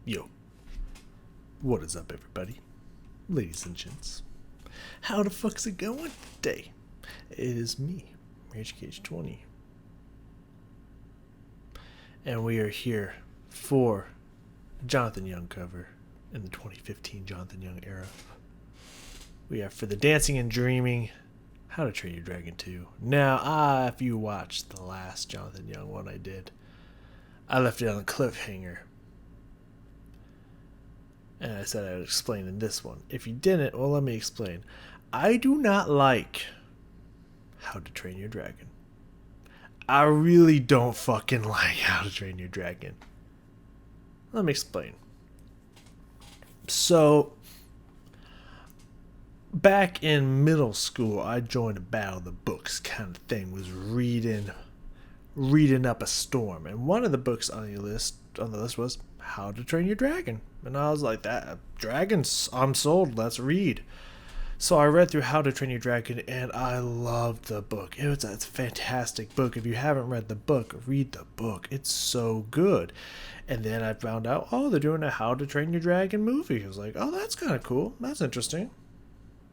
Yo, what is up, everybody? Ladies and gents. How the fuck's it going today? It is me, Rage Cage 20. And we are here for Jonathan Young cover in the 2015 Jonathan Young era. We are for the Dancing and Dreaming How to Train Your Dragon 2. Now, if you watched the last Jonathan Young one I did, I left it on a cliffhanger. And I said I would explain in this one. If you didn't, well, let me explain. I do not like How to Train Your Dragon. I really don't fucking like How to Train Your Dragon. Let me explain. So, back in middle school, I joined a battle of the books kind of thing. Was reading up a storm, and one of the books on the list was How to Train Your Dragon. And I was like, that dragons, I'm sold, let's read. So I read through How to Train Your Dragon, and I loved the book. It's a fantastic book. If you haven't read the book, read the book. It's so good. And then I found out, they're doing a How to Train Your Dragon movie. I was like, that's kind of cool. That's interesting.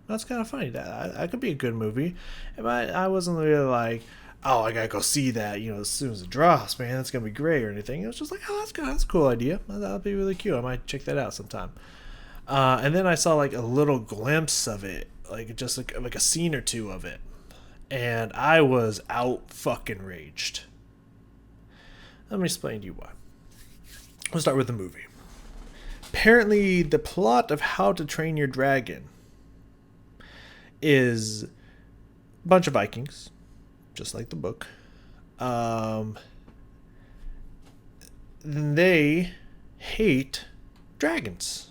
That's kind of funny. That could be a good movie. And I wasn't really like, I gotta go see that, as soon as it drops, man, that's gonna be great or anything. It was just like, that's a cool idea. That'll be really cute. I might check that out sometime. And then I saw like a little glimpse of it, like just like a scene or two of it, and I was out fucking raged. Let me explain to you why. We'll start with the movie. Apparently, the plot of How to Train Your Dragon is a bunch of Vikings, just like the book. They hate dragons.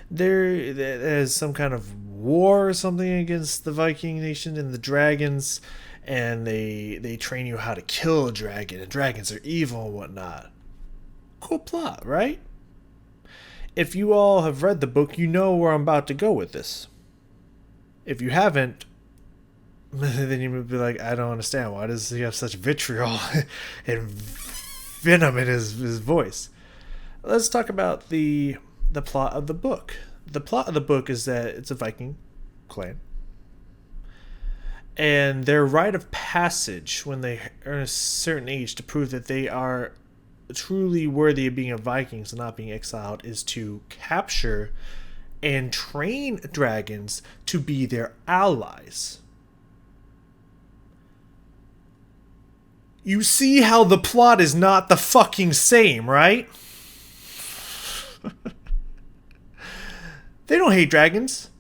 There's some kind of war or something against the Viking nation and the dragons, and they train you how to kill a dragon, and dragons are evil and whatnot. Cool plot, right? If you all have read the book, you know where I'm about to go with this. If you haven't, then you would be like, I don't understand. Why does he have such vitriol and venom in his voice? Let's talk about the plot of the book. The plot of the book is that it's a Viking clan. And their rite of passage when they earn a certain age to prove that they are truly worthy of being a Vikings and not being exiled is to capture and train dragons to be their allies. You see how the plot is not the fucking same, right? They don't hate dragons.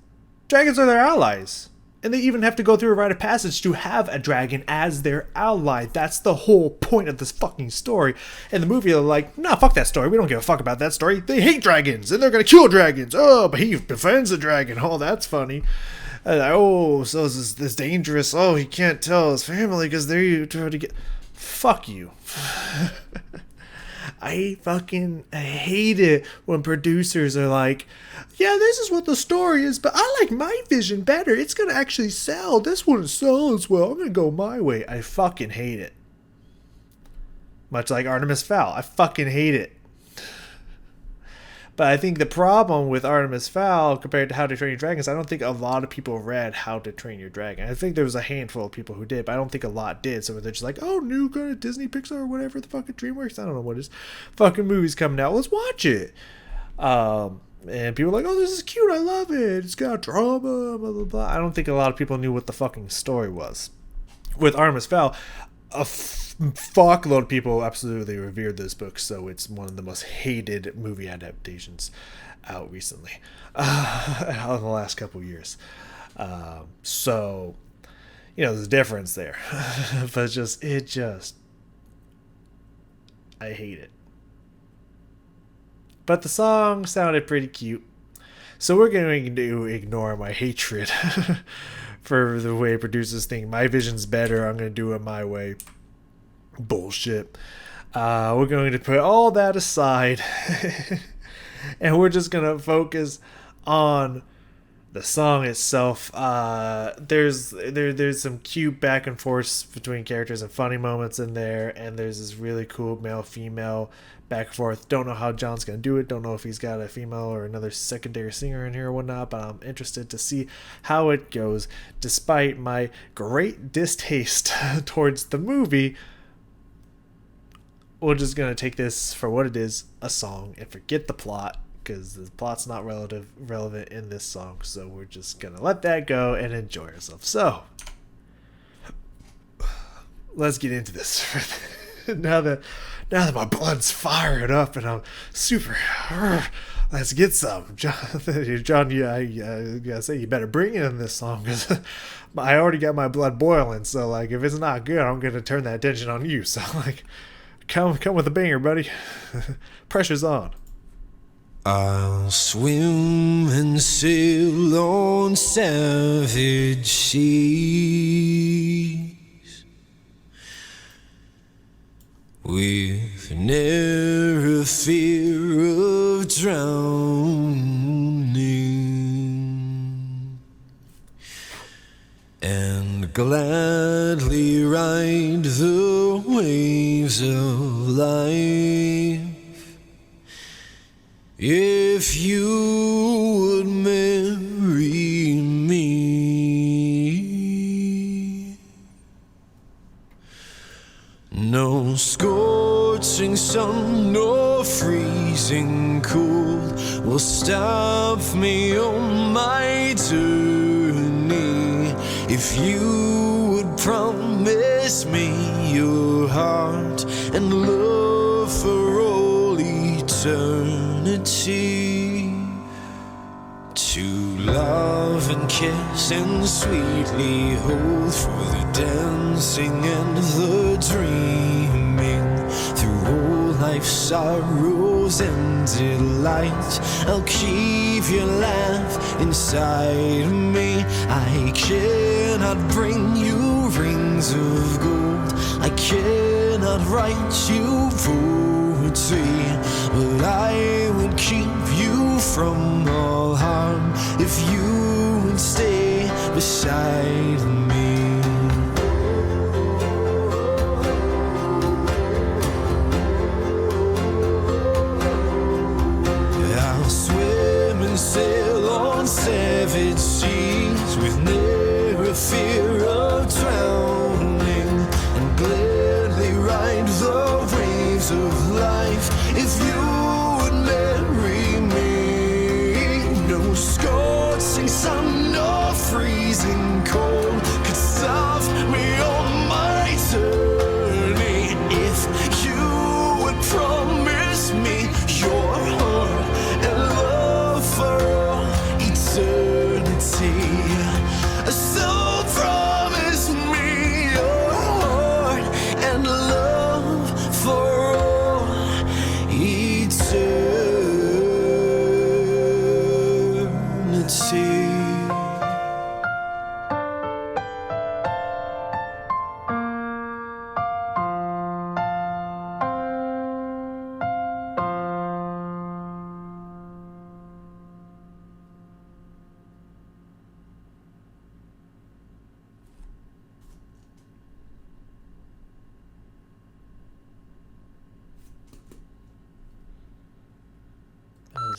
Dragons are their allies. And they even have to go through a rite of passage to have a dragon as their ally. That's the whole point of this fucking story. And the movie, they're like, nah, fuck that story. We don't give a fuck about that story. They hate dragons, and they're gonna kill dragons. Oh, but he defends the dragon. Oh, that's funny. So this dangerous. Oh, he can't tell his family because they're trying to get... Fuck you. I hate it when producers are like, yeah, this is what the story is, but I like my vision better. It's going to actually sell. This wouldn't sell as well. I'm going to go my way. I fucking hate it. Much like Artemis Fowl. I fucking hate it. But I think the problem with Artemis Fowl compared to How to Train Your Dragon is I don't think a lot of people read How to Train Your Dragon. I think there was a handful of people who did, but I don't think a lot did. So they're just like, new kind of Disney, Pixar, or whatever the fucking DreamWorks. I don't know what it is. Fucking movie's coming out. Let's watch it. And people are like, this is cute. I love it. It's got drama, blah, blah, blah. I don't think a lot of people knew what the fucking story was. With Artemis Fowl, a fuckload of people absolutely revered this book, so it's one of the most hated movie adaptations out recently, in the last couple of years. So, there's a difference there. But I hate it. But the song sounded pretty cute, so we're going to ignore my hatred for the way producers think my vision's better. I'm going to do it my way. Bullshit. We're going to put all that aside and we're just going to focus on the song itself. There's some cute back and forth between characters and funny moments in there, and there's this really cool male-female back and forth. Don't know how John's gonna do it. Don't know if he's got a female or another secondary singer in here or whatnot. But I'm interested to see how it goes. Despite my great distaste towards the movie, we're just gonna take this for what it is, a song, and forget the plot, because the plot's not relevant in this song. So we're just gonna let that go and enjoy ourselves. So let's get into this. now that my blood's firing up and I'm super, let's get some. John, I gotta say, you better bring in this song, because I already got my blood boiling. So like, if it's not good, I'm gonna turn that attention on you. So like, come with a banger, buddy. Pressure's on. I'll swim and sail on savage seas with never fear of drowning, and gladly ride the waves of life if you would marry me. No scorching sun nor freezing cold will stop me on my journey if you would promise me your heart and love for all eternity. To love and kiss and sweetly hold, for the dancing and the dreaming, through all life's sorrows and delights, I'll keep your laugh inside me. I cannot bring you rings of gold, I cannot write you poetry, but I would keep you from all harm if you would stay beside me. I'll swim and sail on savage seas with never fear of drowning, and gladly ride the waves of life if you would marry me. No scorching sun nor freezing cold could stop me on my journey if you would promise me your heart and love for all eternity. So promise me your heart and love for all eternity.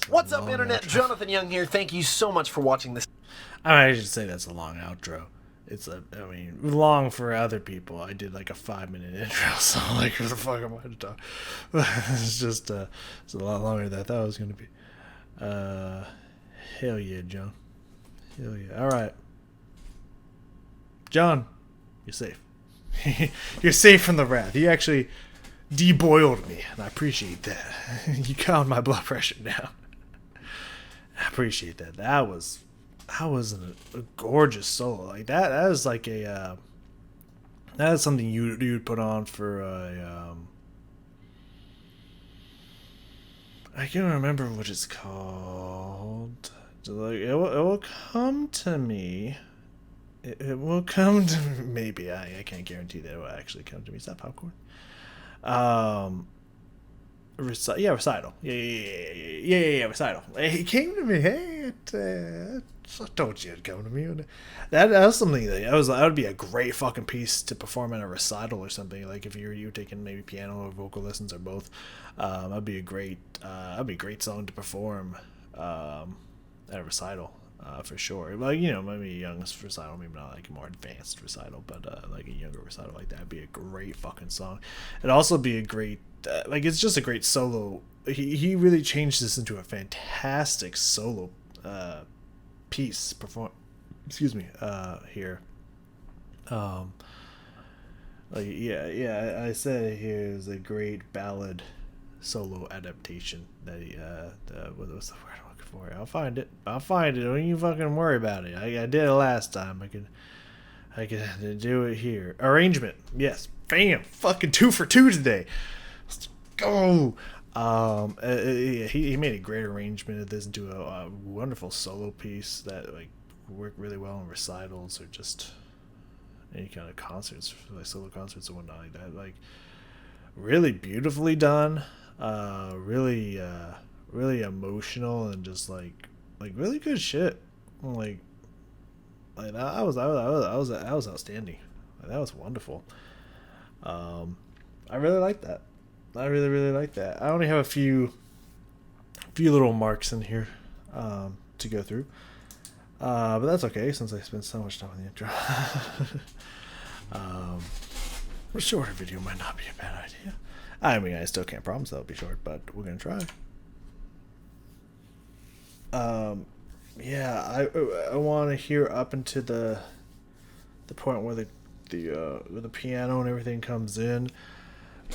What's up, Internet? Jonathan Young here. Thank you so much for watching this. I should say that's a long outro. Long for other people. I did like a 5-minute intro, so like, what the fuck am I to talk? It's just, it's a lot longer than I thought it was going to be. Hell yeah, John. Hell yeah. All right. John, you're safe. You're safe from the wrath. You actually deboiled me, and I appreciate that. You calmed my blood pressure down. I appreciate that. That was a gorgeous solo. Like that is like a that is something you'd put on for a I can't remember what it's called. Like, it will come to me. It will come to me. Maybe I can't guarantee that it will actually come to me. Is that popcorn? Recital. Yeah, Recital. He came to me. Hey, I told you it'd come to me. That was something that would be a great fucking piece to perform at a recital or something. Like if you were taking maybe piano or vocal lessons or both, that'd be a great song to perform at a recital. For sure. Like, maybe a young recital, maybe not like a more advanced recital, but like a younger recital like that would be a great fucking song. It'd also be a great, it's just a great solo. He really changed this into a fantastic solo piece here. I said here is a great ballad solo adaptation that he, what was the word I'm looking for? I'll find it. Don't you fucking worry about it. I did it last time. I could do it here. Arrangement. Yes. Bam. Fucking 2 for 2 today. Let's go. He made a great arrangement of this into a wonderful solo piece that like worked really well in recitals or just any kind of concerts, like solo concerts and whatnot like that. Like really beautifully done. Really emotional and just like really good shit. Like that was outstanding. That was wonderful. I really like that. I really like that. I only have a few little marks in here to go through, but that's okay since I spent so much time on the intro. A shorter video might not be a bad idea. I mean, I still can't promise that'll be short, but we're gonna try. I want to hear up into the point where the piano and everything comes in,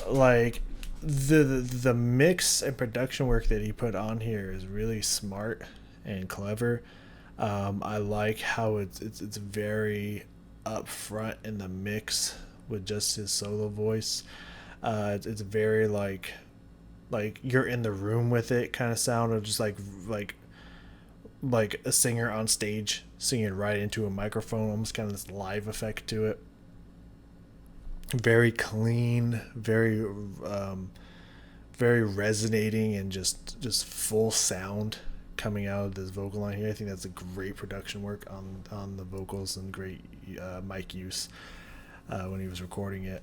like the mix and production work that he put on here is really smart and clever. I like how it's very upfront in the mix with just his solo voice. It's very like you're in the room with it kind of sound of just like a singer on stage singing right into a microphone, almost kind of this live effect to it. Very clean, very resonating, and just full sound coming out of this vocal line here. I think that's a great production work on the vocals and great mic use when he was recording it.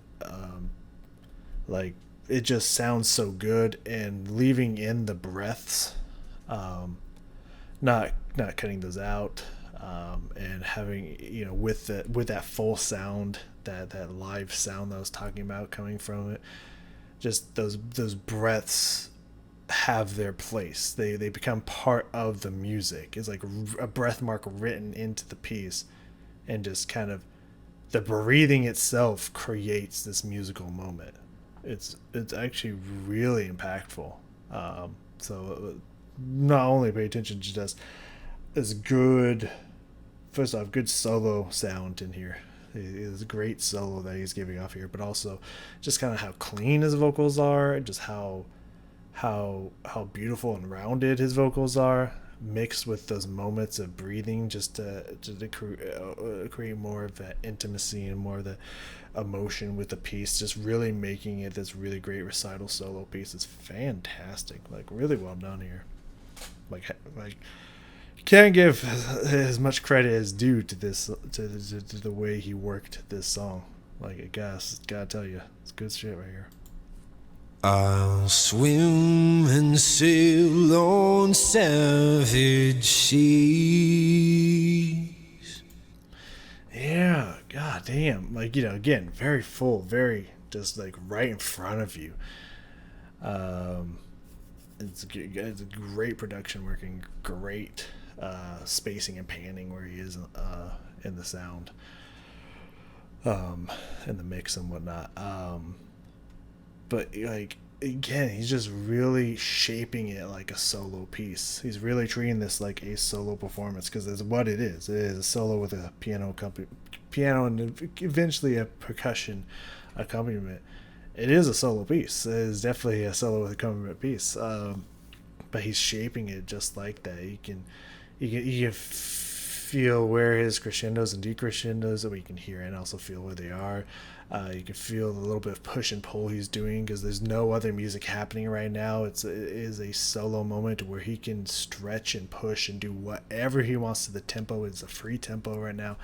Like it just sounds so good, and leaving in the breaths, not cutting those out, and having with that full sound, that live sound that I was talking about coming from it, just those breaths have their place. They become part of the music. It's like a breath mark written into the piece, and just kind of the breathing itself creates this musical moment. It's actually really impactful. So not only pay attention to just this good, first off, good solo sound in here. It's a great solo that he's giving off here, but also just kind of how clean his vocals are, just how beautiful and rounded his vocals are, mixed with those moments of breathing, just to create more of that intimacy and more of the emotion with the piece, just really making it this really great recital solo piece. It's fantastic, like really well done here. Like can't give as much credit as due to this to the way he worked this song. Like I guess gotta tell you, it's good shit right here. I'll swim and sail on savage seas. Yeah, god damn. Like, again, very full, very just like right in front of you. It's a great production working, great spacing and panning where he is in the sound, in the mix and whatnot. But like again, he's just really shaping it like a solo piece. He's really treating this like a solo performance, because it's what it is. It is a solo with a piano and eventually a percussion accompaniment. It is a solo piece. It is definitely a solo with accompaniment piece. But he's shaping it just like that. You can feel where his crescendos and decrescendos that we can hear, and also feel where they are. You can feel the little bit of push and pull he's doing because there's no other music happening right now. It is a solo moment where he can stretch and push and do whatever he wants to the tempo. It's a free tempo right now,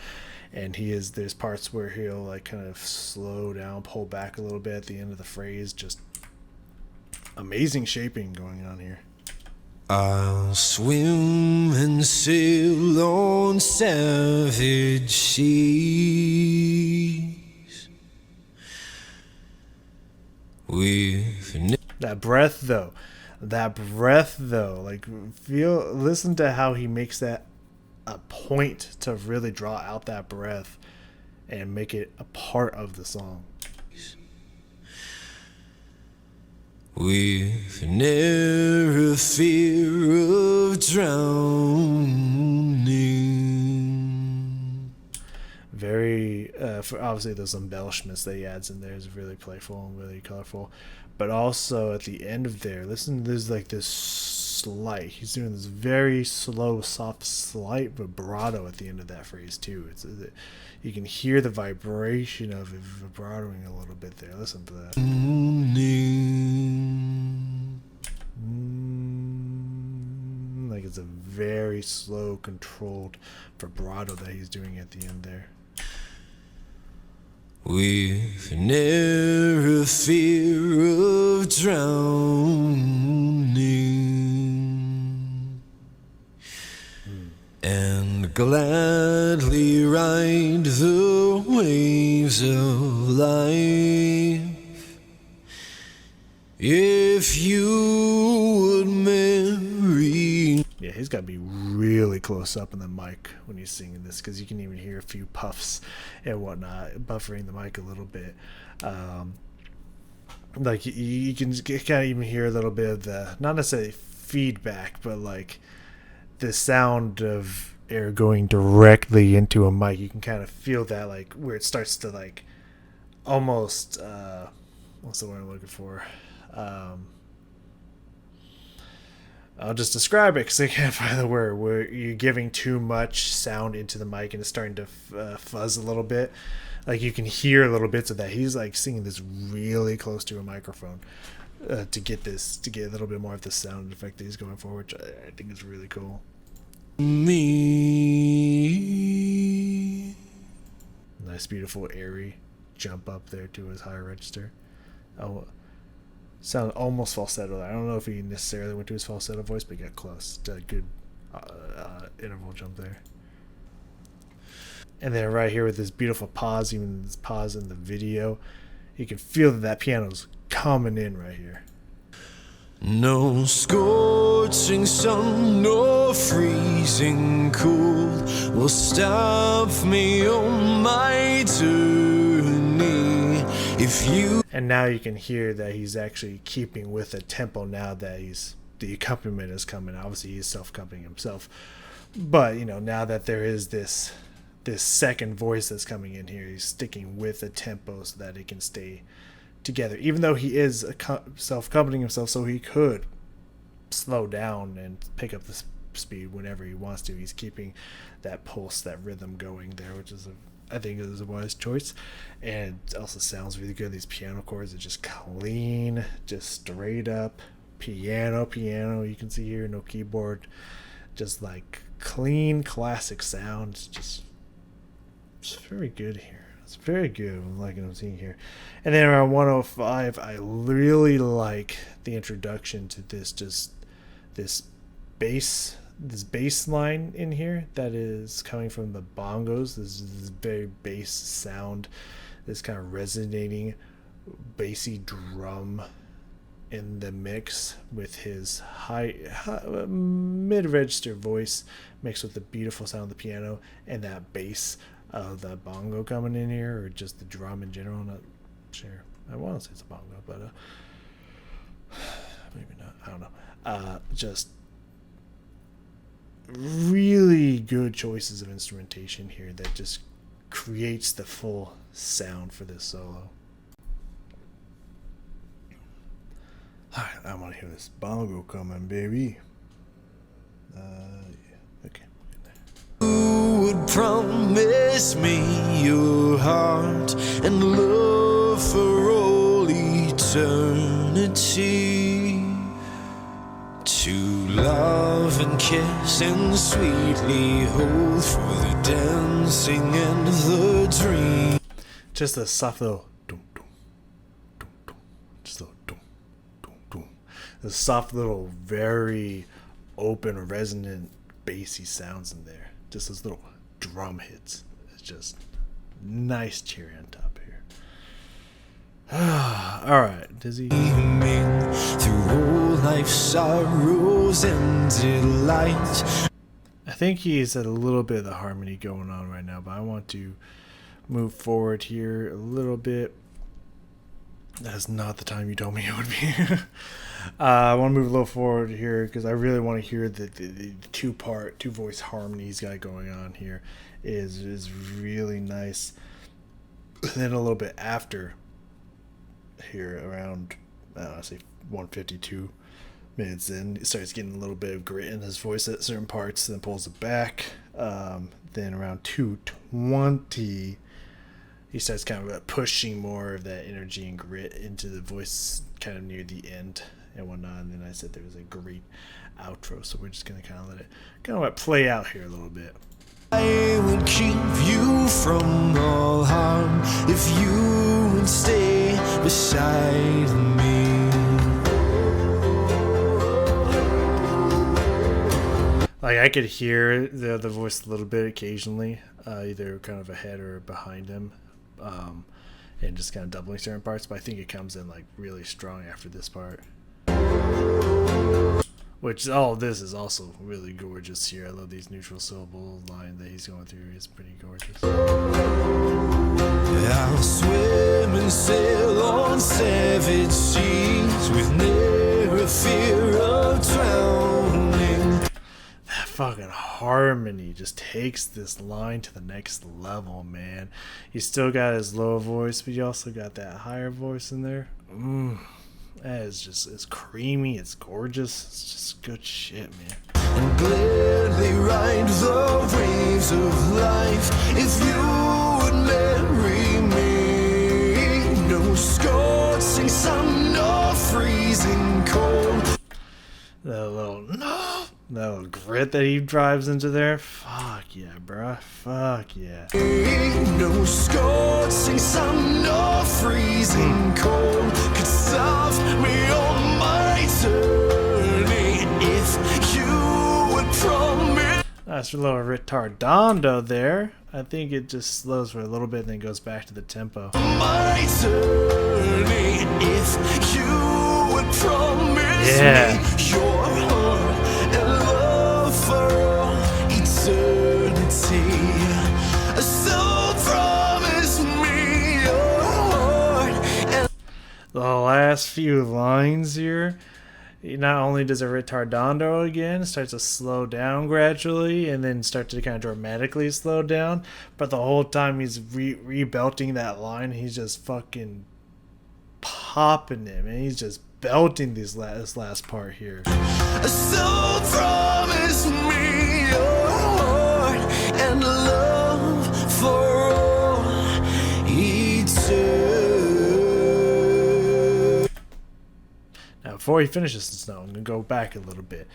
and there's parts where he'll like kind of slow down, pull back a little bit at the end of the phrase. Just amazing shaping going on here. I'll swim and sail on savage seas with That breath though, like listen to how he makes that a point to really draw out that breath and make it a part of the song. with never fear of drowning. Very for obviously those embellishments that he adds in there is really playful and really colorful, but also at the end of there, listen, there's like this slight, he's doing this very slow, soft, slight vibrato at the end of that phrase too. You can hear the vibration of it vibratoing a little bit there. Listen to that. Like it's a very slow, controlled vibrato that he's doing at the end there. With never fear of drowning, and gladly ride the waves of life if you would marry. Yeah, he's got to be really close up in the mic when he's singing this because you can even hear a few puffs and whatnot, buffering the mic a little bit. Like you can kind of even hear a little bit of the, not necessarily feedback, but like the sound of air going directly into a mic. You can kind of feel that, like where it starts to like almost, what's the word I'm looking for? I'll just describe it because I can't find the word, where you're giving too much sound into the mic and it's starting to fuzz a little bit. Like you can hear little bits of that. He's like singing this really close to a microphone to get a little bit more of the sound effect that he's going for, which I think is really cool. Me. Nice, beautiful, airy jump up there to his higher register. Oh, sound almost falsetto. I don't know if he necessarily went to his falsetto voice, but he got close. Did a good interval jump there. And then right here with this beautiful pause, even this pause in the video, you can feel that piano's coming in right here. No scorching sun nor freezing cold will stop me on my journey. If you. And now you can hear that he's actually keeping with the tempo now that the accompaniment is coming. Obviously he's self-accompanying himself, but you know, now that there is this second voice that's coming in here, he's sticking with the tempo so that it can stay together, even though he is self-accompanying himself, so he could slow down and pick up the speed whenever he wants to. He's keeping that pulse, that rhythm going there, which is I think is a wise choice, and it also sounds really good. These piano chords are just clean, just straight up piano. You can see here, no keyboard, just like clean classic sound. It's very good here. It's very good. I'm liking what I'm seeing here. And then around 105, I really like the introduction to this bass line in here that is coming from the bongos. This very bass sound, this kind of resonating bassy drum in the mix with his high mid-register voice mixed with the beautiful sound of the piano and that bass of that bongo coming in here, or just the drum in general. I'm not sure. I want to say it's a bongo, but maybe not. I don't know. Just really good choices of instrumentation here that just creates the full sound for this solo. Alright, I want to hear this bongo coming, baby. Yeah, okay. would promise me your heart and love for all eternity. To love and kiss and sweetly hold for the dancing and the dream. Just a soft little dum, dum, dum, dum. Just a little dum, dum, dum. The soft little, very open, resonant, bassy sounds in there. Just those little drum hits. It's just nice cherry on top here. Alright, Dizzy. Through all life's sorrows and delights. I think he's at a little bit of the harmony going on right now, but I want to move forward here a little bit. That's not the time you told me it would be. I want to move a little forward here because I really want to hear the two voice harmony he's got going on here is really nice. And then a little bit after here, around I don't know, say 152 minutes in, it starts getting a little bit of grit in his voice at certain parts, then pulls it back. Then around 220 he starts kind of pushing more of that energy and grit into the voice kind of near the end and whatnot. And then I said there was a great outro, so we're just going to kind of let it play out here a little bit. I would keep you from all harm if you would stay beside me. Like I could hear the other voice a little bit occasionally, either kind of ahead or behind him, and just kind of doubling certain parts. But I think it comes in like really strong after this part. Which all this is also really gorgeous here. I love these neutral syllable line that he's going through. It's pretty gorgeous. I'll swim and sail on savage seas with never fear of drowning. That fucking harmony just takes this line to the next level, man. You still got his low voice, but you also got that higher voice in there. That is just, it's creamy, it's gorgeous, it's just good shit, man. And gladly ride the waves of life if you would marry me. No scorching sun nor freezing cold. That little grit that he drives into there. Fuck yeah, bruh. Fuck yeah. No scorching sun nor freezing cold could stop me on my journey if you would promise. That's a little retardando there. I think it just slows for a little bit and then goes back to the tempo. My journey if you would promise Yeah. me your heart and love for all eternity. So promise me your heart and The last few lines here, not only does it retardando again, starts to slow down gradually and then start to kind of dramatically slow down, but the whole time he's rebelting that line, he's just fucking popping it, man. He's just belting this last part here. so promise me your heart and love for all eternity. Now, before he finishes this note, I'm gonna go back a little bit.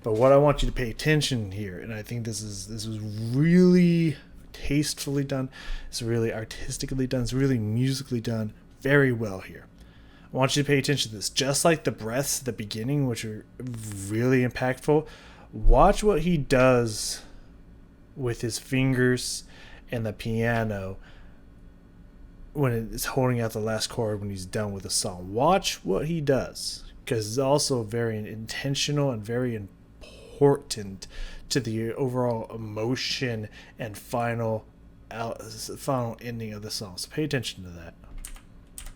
But what I want you to pay attention here, and I think this was really tastefully done, it's really artistically done, it's really musically done very well here. I want you to pay attention to this. Just like the breaths at the beginning, which are really impactful, watch what he does with his fingers and the piano when it's holding out the last chord when he's done with the song. Watch what he does, because it's also very intentional and very important to the overall emotion and final ending of the song. So pay attention to that.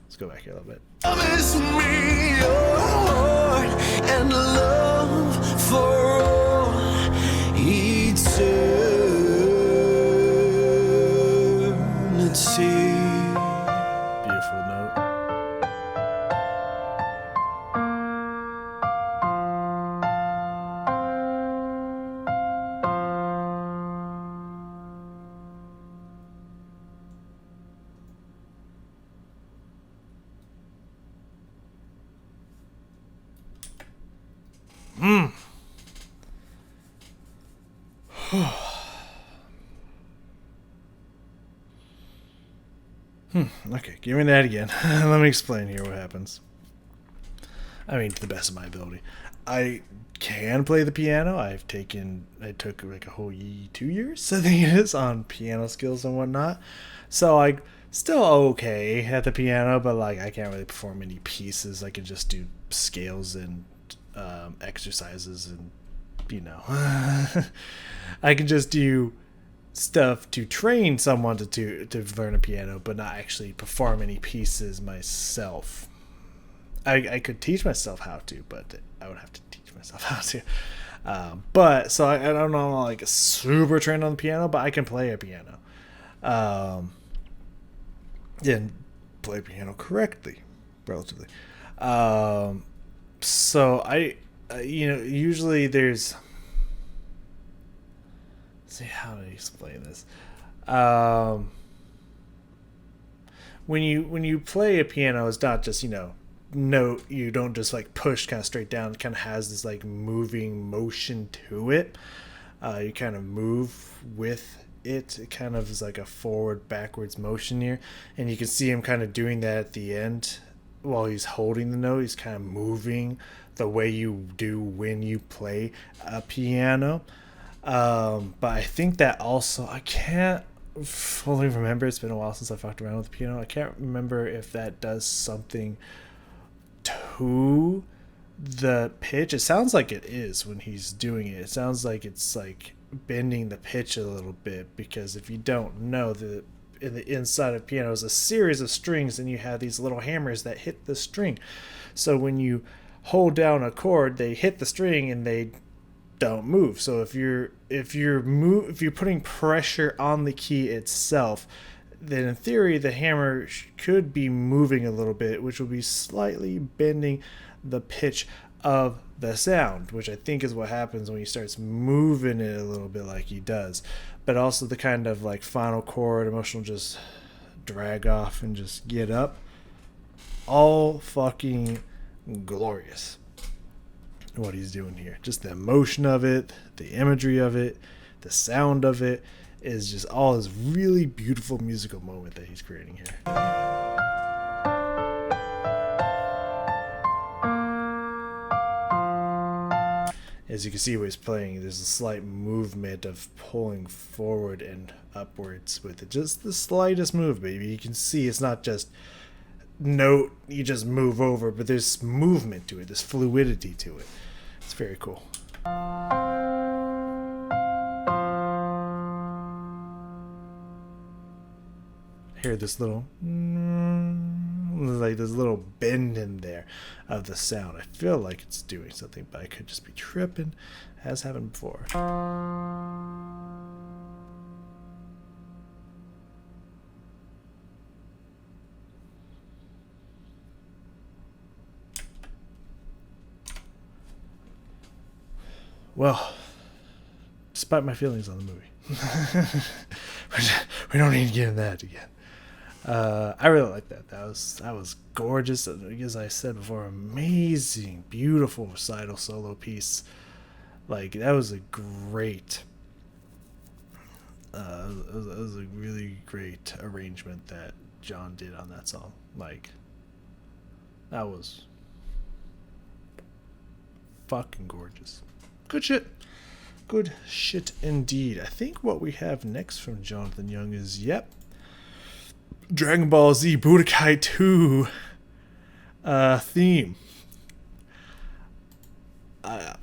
Let's go back here a little bit. Promise me your heart and love for all eternity. Beautiful note. Okay, give me that again. Let me explain here what happens. I mean, to the best of my ability. I can play the piano. I took like a whole 2 years, I think it is, on piano skills and whatnot. So I still okay at the piano, but like I can't really perform any pieces. I can just do scales and exercises, and I can just do stuff to train someone to learn a piano, but not actually perform any pieces myself. I could teach myself how to, but I would have to teach myself how to. But so I don't know, I'm like super trained on the piano, but I can play a piano. And play piano correctly, relatively. So I usually there's. Let's see how to explain this. When you play a piano, it's not just note. You don't just like push kind of straight down. It kind of has this like moving motion to it. You kind of move with it. It kind of is like a forward backwards motion here, and you can see him kind of doing that at the end while he's holding the note. He's kind of moving the way you do when you play a piano. But I think that also, I can't fully remember. It's been a while since I fucked around with the piano. I can't remember if that does something to the pitch. It sounds like it is when he's doing it. It sounds like it's like bending the pitch a little bit, because if you don't know, in the inside of piano is a series of strings, and you have these little hammers that hit the string. So when you hold down a chord, they hit the string and they don't move. So if you're putting pressure on the key itself, then in theory the hammer could be moving a little bit, which will be slightly bending the pitch of the sound, which I think is what happens when he starts moving it a little bit like he does. But also the kind of like final chord, emotional, just drag off and just get up. All fucking glorious what he's doing here. Just the emotion of it, the imagery of it, the sound of it is just all this really beautiful musical moment that he's creating here. As you can see, when he's playing, there's a slight movement of pulling forward and upwards with it. Just the slightest move, baby. You can see it's not just note, you just move over, but there's movement to it, there's fluidity to it. It's very cool. Hear this little like this little bend in there of the sound. I feel like it's doing something, but I could just be tripping, as happened before. Well, despite my feelings on the movie, we don't need to get into that again. I really like that. That was gorgeous. As I said before, amazing, beautiful recital solo piece. Like, that was a great. It was a really great arrangement that John did on that song. Like, that was fucking gorgeous. Good shit. Good shit indeed. I think what we have next from Jonathan Young is, Dragon Ball Z Budokai 2 theme. Let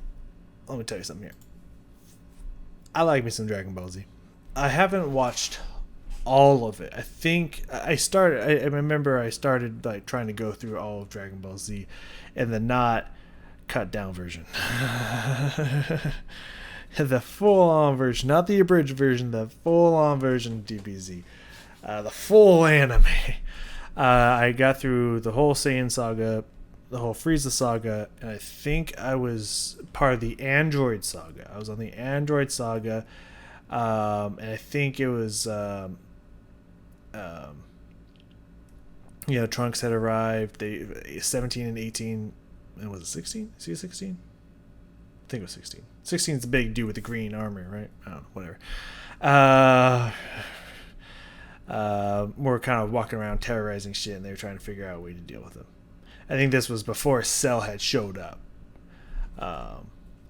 me tell you something here. I like me some Dragon Ball Z. I haven't watched all of it. I think I remember I started like trying to go through all of Dragon Ball Z and the not cut down version. The full on version, not the abridged version, the full on version of DBZ. The full anime. I got through the whole Saiyan saga, the whole Frieza saga, and I think I was part of the Android saga. I was on the Android saga, and I think it was, Trunks had arrived. 17 and 18, and was it 16? Is he 16? I think it was 16. 16 is the big dude with the green armor, right? I don't know, whatever. We're kind of walking around terrorizing shit, and they were trying to figure out a way to deal with them. I think this was before Cell had showed up.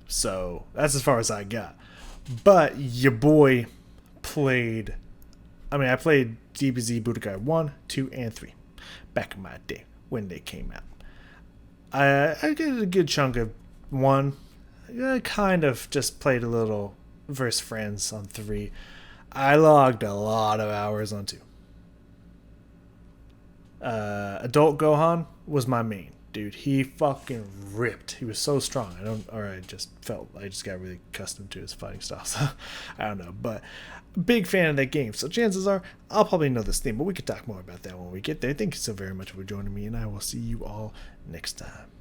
So that's as far as I got. But your boy played... I played DBZ Budokai 1, 2, and 3 back in my day when they came out. I did a good chunk of 1. I kind of just played a little versus friends on 3. I logged a lot of hours on 2. Adult Gohan was my main. Dude, he fucking ripped. He was so strong. I just got really accustomed to his fighting style. So, I don't know. But big fan of that game. So chances are I'll probably know this theme, but we could talk more about that when we get there. Thank you so very much for joining me, and I will see you all next time.